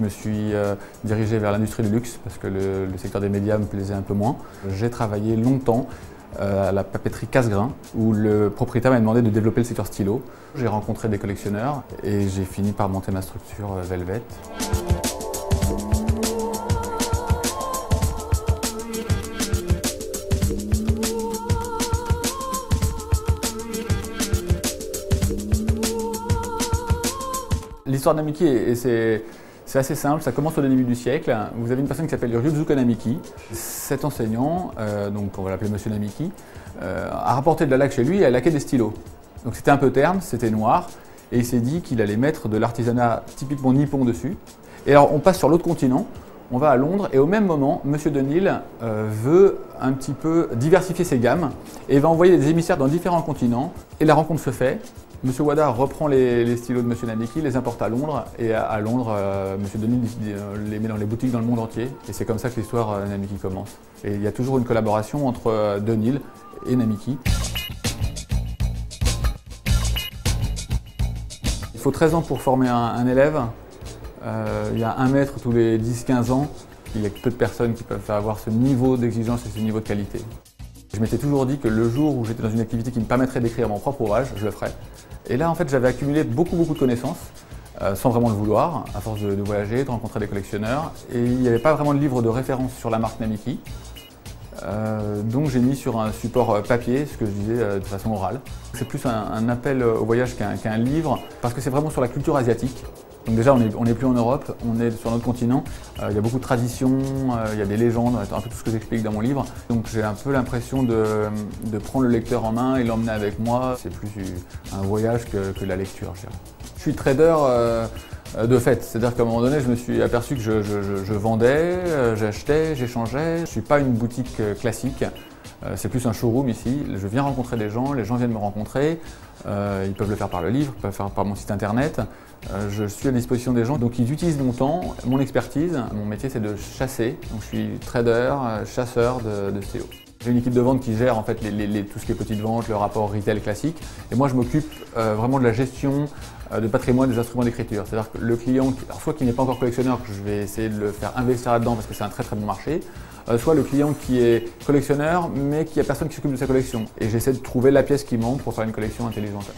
me suis dirigé vers l'industrie du luxe parce que le secteur des médias me plaisait un peu moins. J'ai travaillé longtemps à la papeterie Cassegrain où le propriétaire m'a demandé de développer le secteur stylo. J'ai rencontré des collectionneurs et j'ai fini par monter ma structure Velvet. L'histoire d'Amiki, c'est assez simple, ça commence au début du siècle. Vous avez une personne qui s'appelle Ryuzuko Namiki. Cet enseignant, donc on va l'appeler Monsieur Namiki, a rapporté de la laque chez lui et a laqué des stylos. Donc c'était un peu terne, c'était noir, et il s'est dit qu'il allait mettre de l'artisanat typiquement nippon dessus. Et alors on passe sur l'autre continent, on va à Londres, et au même moment, Monsieur Denil veut un petit peu diversifier ses gammes et va envoyer des émissaires dans différents continents, et la rencontre se fait. Monsieur Wada reprend les stylos de Monsieur Namiki, les importe à Londres, et à Londres, Monsieur Denil les met dans les boutiques dans le monde entier. Et c'est comme ça que l'histoire Namiki commence. Et il y a toujours une collaboration entre Denil et Namiki. Il faut 13 ans pour former un élève. Il y a 1 mètre tous les 10-15 ans. Il y a peu de personnes qui peuvent avoir ce niveau d'exigence et ce niveau de qualité. Je m'étais toujours dit que le jour où j'étais dans une activité qui me permettrait d'écrire mon propre ouvrage, je le ferais. Et là, en fait, j'avais accumulé beaucoup de connaissances, sans vraiment le vouloir, à force de voyager, de rencontrer des collectionneurs. Et il n'y avait pas vraiment de livre de référence sur la marque Namiki. Donc j'ai mis sur un support papier ce que je disais de façon orale. C'est plus un appel au voyage qu'un livre, parce que c'est vraiment sur la culture asiatique. Donc déjà, on n'est plus en Europe, on est sur notre continent. Il y a beaucoup de traditions, il y a des légendes, un peu tout ce que j'explique dans mon livre. Donc j'ai un peu l'impression de prendre le lecteur en main et l'emmener avec moi. C'est plus un voyage que la lecture, je dirais. Je suis trader de fait, c'est-à-dire qu'à un moment donné, je me suis aperçu que je vendais, j'achetais, j'échangeais. Je ne suis pas une boutique classique. C'est plus un showroom ici. Je viens rencontrer des gens, les gens viennent me rencontrer. Ils peuvent le faire par le livre, ils peuvent le faire par mon site internet. Je suis à disposition des gens, donc ils utilisent mon temps, mon expertise. Mon métier, c'est de chasser. Donc je suis trader, chasseur de stylos. J'ai une équipe de vente qui gère en fait tout ce qui est petite vente, le rapport retail classique. Et moi, je m'occupe vraiment de la gestion de patrimoine des instruments d'écriture. C'est-à-dire que le client, soit qui n'est pas encore collectionneur, que je vais essayer de le faire investir là-dedans parce que c'est un très bon marché, soit le client qui est collectionneur mais qui a personne qui s'occupe de sa collection. Et j'essaie de trouver la pièce qui manque pour faire une collection intelligente.